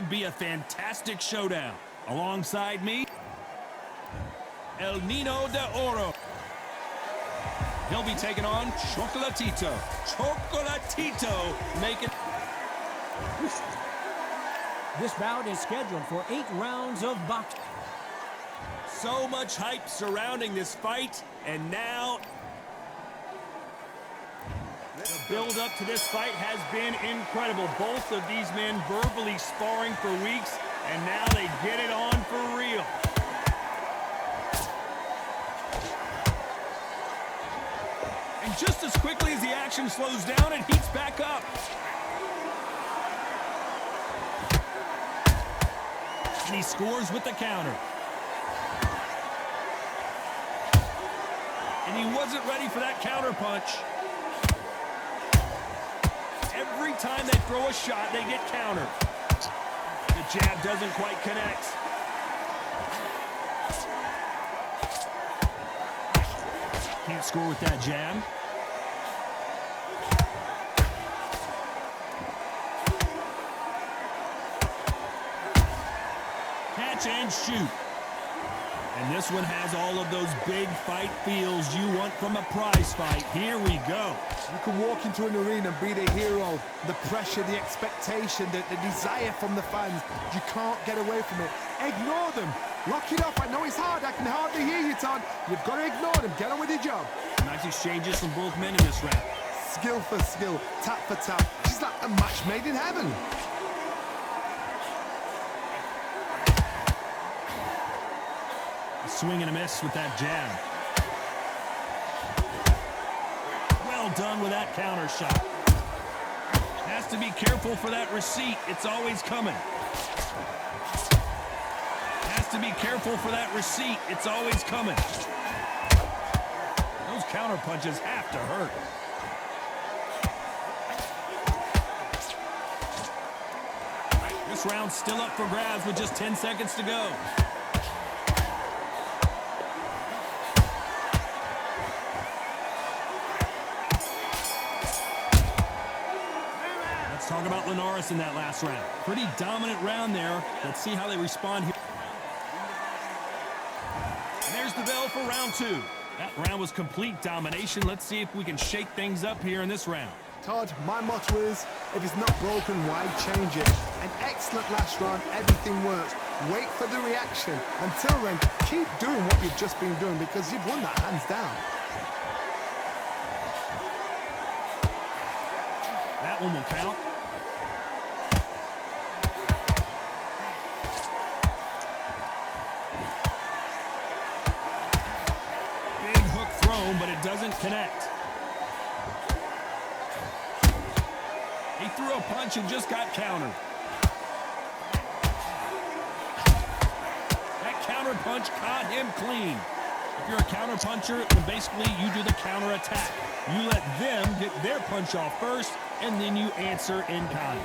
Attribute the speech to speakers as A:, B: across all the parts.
A: should be a fantastic showdown. Alongside me, El Nino de Oro. He'll be taking on Chocolatito. Chocolatito making...
B: This bout is scheduled for 8 rounds of boxing.
A: So much hype surrounding this fight, and now... The build-up to this fight has been incredible. Both of these men verbally sparring for weeks, and now they get it on for real. And just as quickly as the action slows down, it heats back up. And he scores with the counter. And he wasn't ready for that counter punch. Every time they throw a shot, they get countered. The jab doesn't quite connect. Can't score with that jab. Catch and shoot. And this one has all of those big fight feels you want from a prize fight. Here we go.
C: You can walk into an arena and be the hero. The pressure, the expectation, the desire from the fans. You can't get away from it. Ignore them. Lock it up. I know it's hard. I can hardly hear you, Todd. You've got to ignore them. Get on with your job.
A: Nice exchanges from both men in this round.
C: Skill for skill, tap for tap. She's like a match made in heaven.
A: Swing and a miss with that jab. Well done with that counter shot. Has to be careful for that receipt. It's always coming. Has to be careful for that receipt. It's always coming. Those counter punches have to hurt. This round's still up for grabs with just 10 seconds to go. Talk about Linares in that last round. Pretty dominant round there. Let's see how they respond here. And there's the bell for round 2. That round was complete domination. Let's see if we can shake things up here in this round.
C: Todd, my motto is, if it's not broken, why change it? An excellent last round, everything works. Wait for the reaction. Until then, keep doing what you've just been doing because you've won that hands down.
A: That one will count. But it doesn't connect. He threw a punch and just got countered. That counter punch caught him clean. If you're a counter puncher, then basically you do the counter attack. You let them get their punch off first, and then you answer in kind.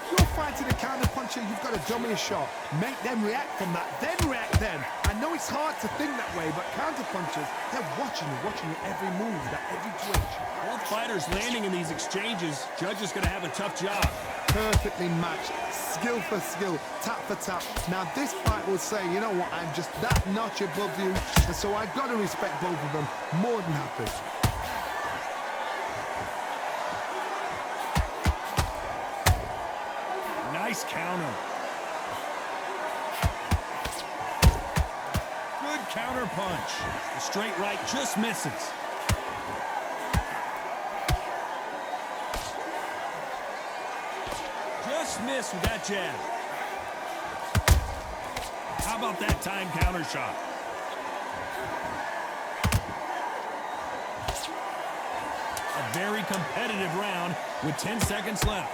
C: If you're fighting a counter puncher, you've got to dummy a shot. Make them react from that, then react then. I know it's hard to think that way, but counter punchers, they're watching your every move, every twitch.
A: Both fighters landing in these exchanges. Judge is going to have a tough job.
C: Perfectly matched, skill for skill, tap for tap. Now this fight will say, you know what, I'm just that notch above you, and so I've got to respect both of them. More than happy.
A: Nice counter. Good counter punch. The straight right just misses. Just missed with that jab. How about that time counter shot? A very competitive round with 10 seconds left.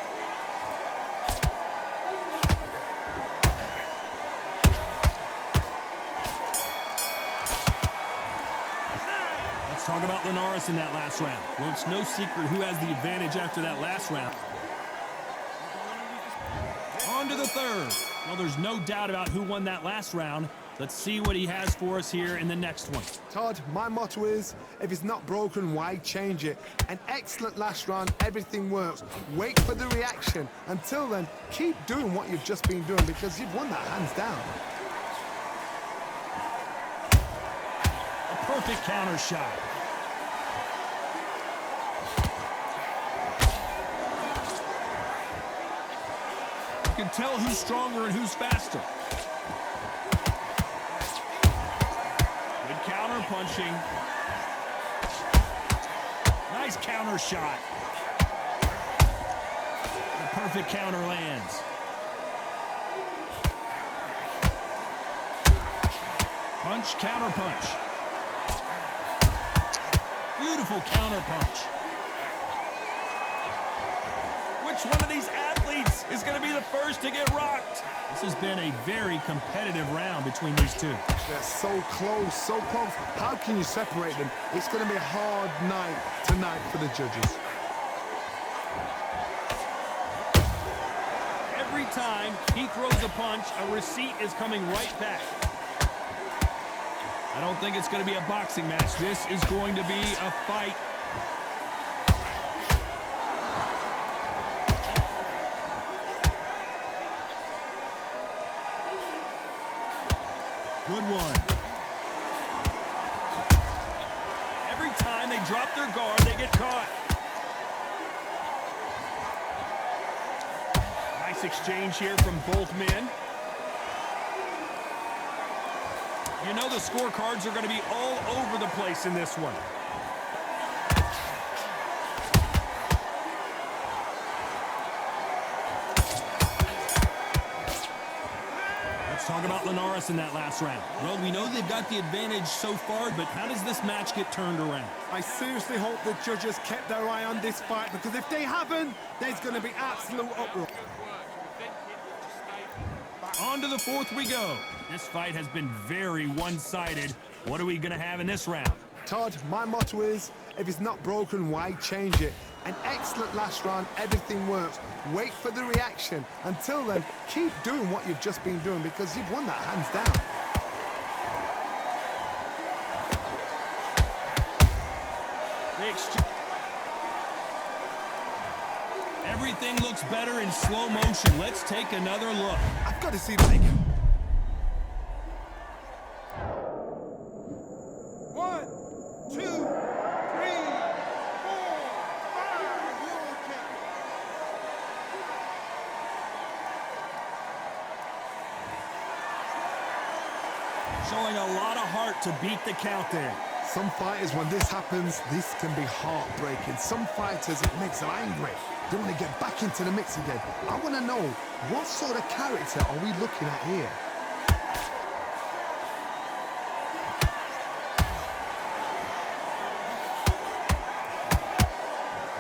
A: Talk about Linares in that last round. Well, it's no secret who has the advantage after that last round. On to the third. Well, there's no doubt about who won that last round. Let's see what he has for us here in the next one.
C: Todd, my motto is, if it's not broken, why change it? An excellent last round, everything works. Wait for the reaction. Until then, keep doing what you've just been doing because you've won that hands down.
A: A perfect counter shot. You can tell who's stronger and who's faster. Good counter punching. Nice counter shot. The perfect counter lands. Punch, counter punch. Beautiful counter punch. Which one of these athletes is going to be the first to get rocked? This has been a very competitive round between these two.
C: They're so close, so close. How can you separate them? It's going to be a hard night tonight for the judges.
A: Every time he throws a punch, a receipt is coming right back. I don't think it's going to be a boxing match. This is going to be a fight. Good one. Every time they drop their guard, they get caught. Nice exchange here from both men. You know the scorecards are going to be all over the place in this one. Let's talk about Linares in that last round. Well, we know they've got the advantage so far, but how does this match get turned around?
C: I seriously hope the judges kept their eye on this fight because if they haven't, there's going to be absolute uproar.
A: On to the fourth we go. This fight has been very one-sided. What are we going to have in this round?
C: Todd, my motto is, if it's not broken, why change it? An excellent last round, everything works. Wait for the reaction. Until then, keep doing what you've just been doing because you've won that hands down.
A: Everything looks better in slow motion. Let's take another look.
C: I've got to see Mike. 1, 2, 3, 4, 5.
A: Showing a lot of heart to beat the count there.
C: Some fighters, when this happens, this can be heartbreaking. Some fighters, it makes them angry. They want to get back into the mix again. I want to know, what sort of character are we looking at here?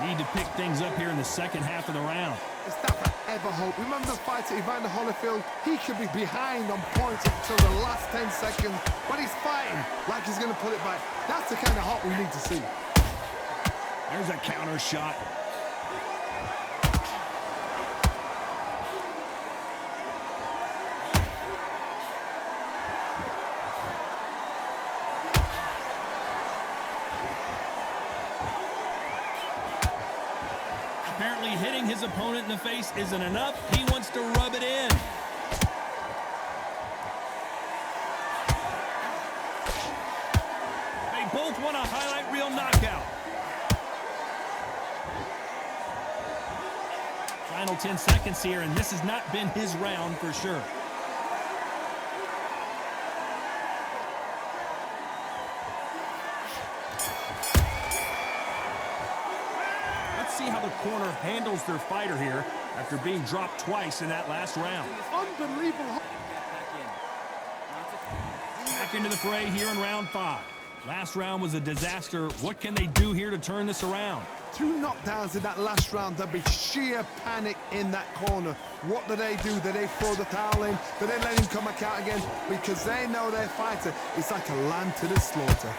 A: Need to pick things up here in the second half of the round.
C: Is that forever hope? Remember the fight at Evander Holyfield? He could be behind on points until the last 10 seconds, but he's fighting like he's going to pull it back. That's the kind of hope we need to see.
A: There's a counter shot. Apparently hitting his opponent in the face isn't enough. He wants to rub it in. They both want a highlight reel knockout. Final 10 seconds here, and this has not been his round for sure. See how the corner handles their fighter here after being dropped twice in that last round.
C: Unbelievable.
A: Back into the fray here in round 5. Last round was a disaster. What can they do here to turn this around?
C: 2 knockdowns in that last round. There'll be sheer panic in that corner. What do? Do they throw the towel in? Do they let him come back out again? Because they know their fighter is like a lamb to the slaughter.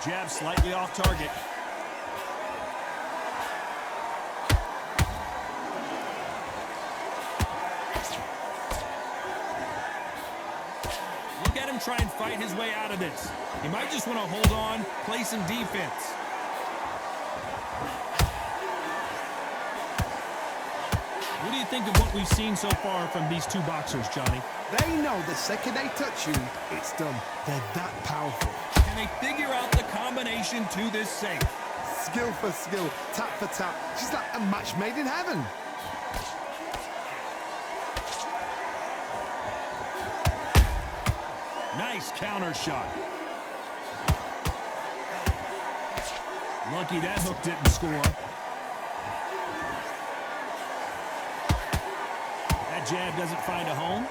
A: Jab slightly off target. Look at him try and fight his way out of this. He might just want to hold on, play some defense. What do you think of what we've seen so far from these two boxers, Johnny?
C: They know the second they touch you, it's done. They're that powerful.
A: Can they figure out the combination to this safe?
C: Skill for skill, tap for tap. She's like a match made in heaven.
A: Nice counter shot. Lucky that hook didn't score. That jab doesn't find a home.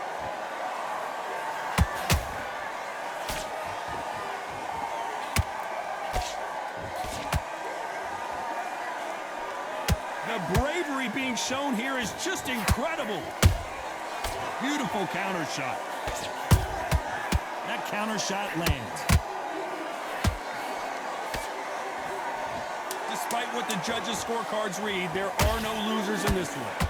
A: The bravery being shown here is just incredible. Beautiful counter shot. That counter shot lands. Despite what the judges' scorecards read, there are no losers in this one.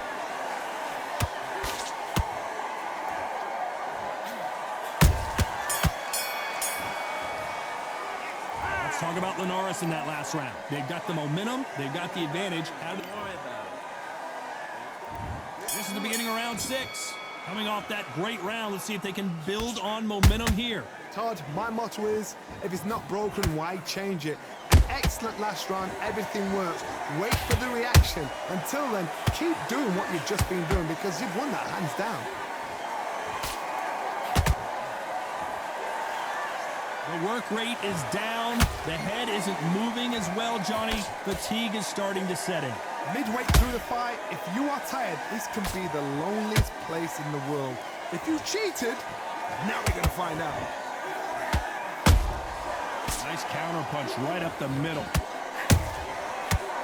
A: Let's talk about Linares in that last round. They've got the momentum. They've got the advantage. This is the beginning of round 6. Coming off that great round, let's see if they can build on momentum here.
C: Todd, my motto is, if it's not broken, why change it? An excellent last round, everything works. Wait for the reaction. Until then, keep doing what you've just been doing because you've won that hands down.
A: The work rate is down. The head isn't moving as well, Johnny. Fatigue is starting to set in.
C: Midway through the fight, if you are tired, this can be the loneliest place in the world. If you cheated, now we're going to find out.
A: Nice counter punch right up the middle.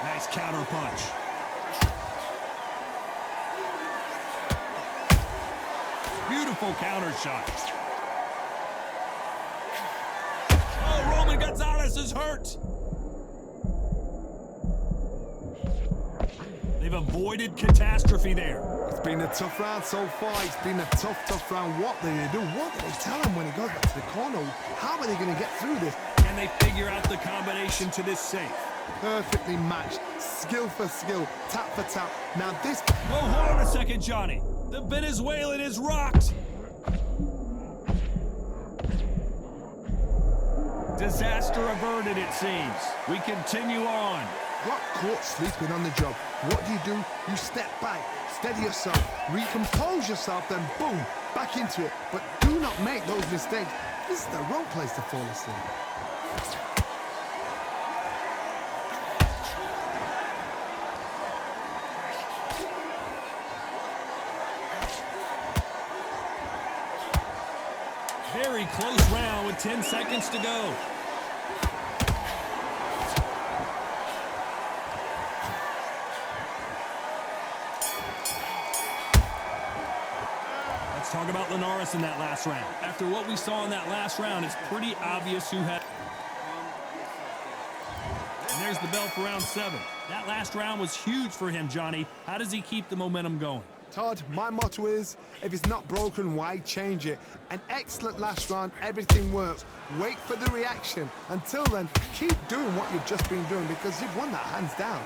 A: Nice counter punch. Beautiful counter shot. Oh, Roman Gonzalez is hurt. They've avoided catastrophe there.
C: It's been a tough round so far. It's been a tough round. What do they do? What do they tell him when he goes back to the corner? How are they going to get through this?
A: Can they figure out the combination to this safe?
C: Perfectly matched. Skill for skill. Tap for tap. Now this...
A: Oh, hold on a second, Johnny. The Venezuelan is rocked. Disaster averted, it seems. We continue on.
C: Got caught sleeping on the job. What do? You step back, steady yourself, recompose yourself, then boom, back into it. But do not make those mistakes. This is the wrong place to fall asleep.
A: Very close round with 10 seconds to go. Let's talk about Linares in that last round. After what we saw in that last round, it's pretty obvious who had... And there's the bell for round 7. That last round was huge for him, Johnny. How does he keep the momentum going?
C: Todd, my motto is, if it's not broken, why change it? An excellent last round, everything works. Wait for the reaction. Until then, keep doing what you've just been doing because you've won that hands down.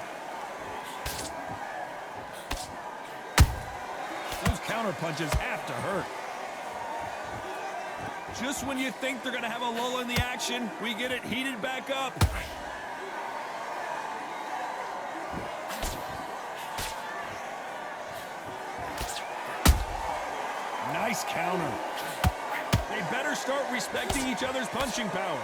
A: Those counter punches have to hurt. Just when you think they're going to have a lull in the action, we get it heated back up. Nice counter. They better start respecting each other's punching power.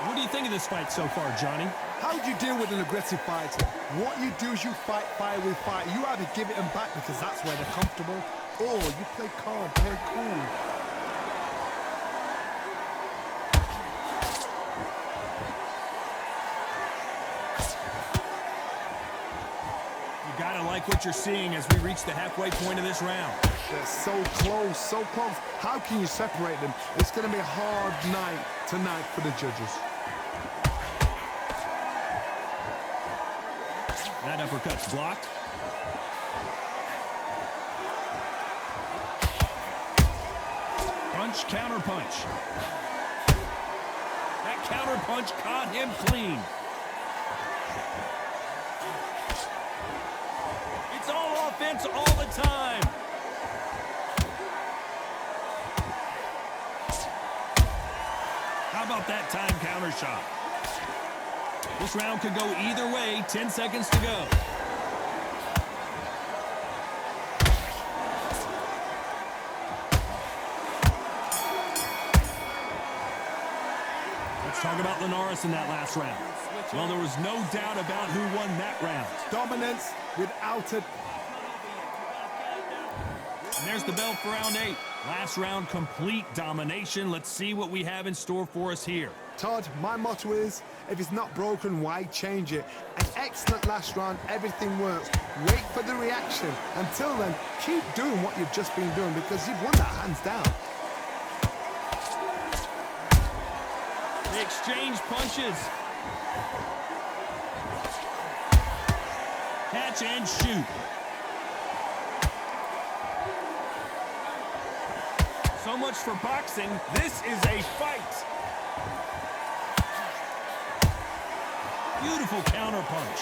A: What do you think of this fight so far, Johnny?
C: How do you deal with an aggressive fighter? What you do is you fight fire with fire. You either give it them back because that's where they're comfortable, or you play calm, play cool.
A: like what you're seeing as we reach the halfway point of this round.
C: They're so close, so close. How can you separate them? It's going to be a hard night tonight for the judges.
A: That uppercut's blocked. Punch, counter punch. That counter punch caught him clean. It's all offense all the time. How about that time counter shot? This round could go either way. 10 seconds to go. Let's talk about Linares in that last round. Well, there was no doubt about who won that round.
C: Dominance without it.
A: And there's the bell for round 8. Last round, complete domination. Let's see what we have in store for us here.
C: Todd, my motto is, if it's not broken, why change it? An excellent last round, everything works. Wait for the reaction. Until then, keep doing what you've just been doing because you've won that hands down.
A: They exchange punches. Catch and shoot. So much for boxing. This is a fight. Beautiful counter punch.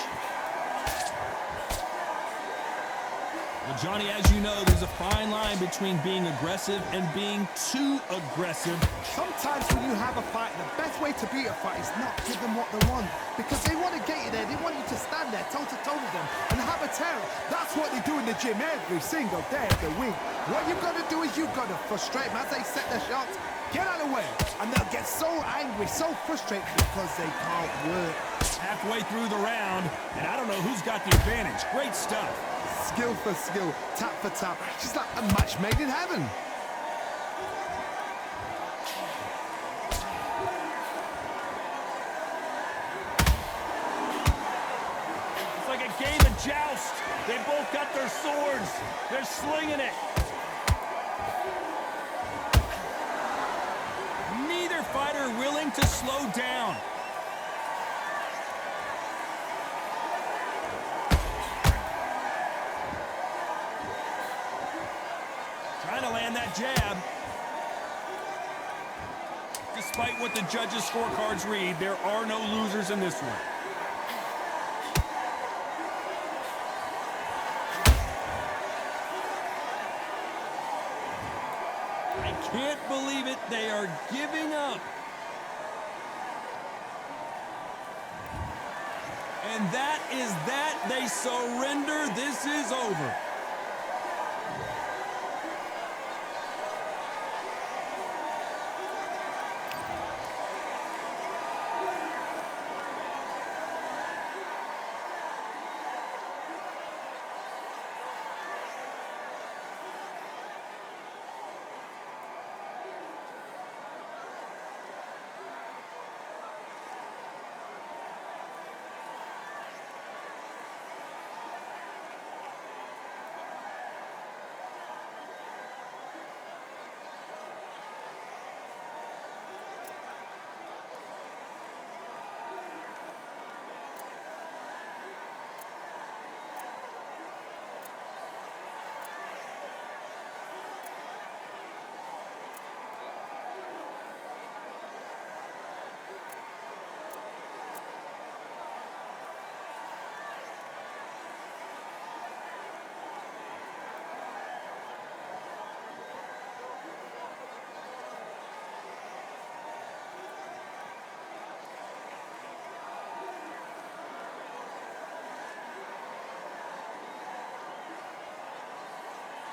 A: Well, Johnny, as you know, there's a fine line between being aggressive and being too aggressive.
C: Sometimes when you have a fight, the best way to beat a fight is not give them what they want. Because they want to get you there. They want you to stand there toe-to-toe with them and have a terror. That's what they do in the gym every single day of the week. What you've got to do is you've got to frustrate them as they set their shots. Get out of the way. And they'll get so angry, so frustrated because they can't work.
A: Halfway through the round, and I don't know who's got the advantage. Great stuff.
C: Skill for skill, tap for tap. She's like a match made in heaven.
A: It's like a game of joust. They both got their swords. They're slinging it. Neither fighter willing to slow down. Trying to land that jab. Despite what the judges' scorecards read, there are no losers in this one. I can't believe it. They are giving up. And that is that. They surrender. This is over.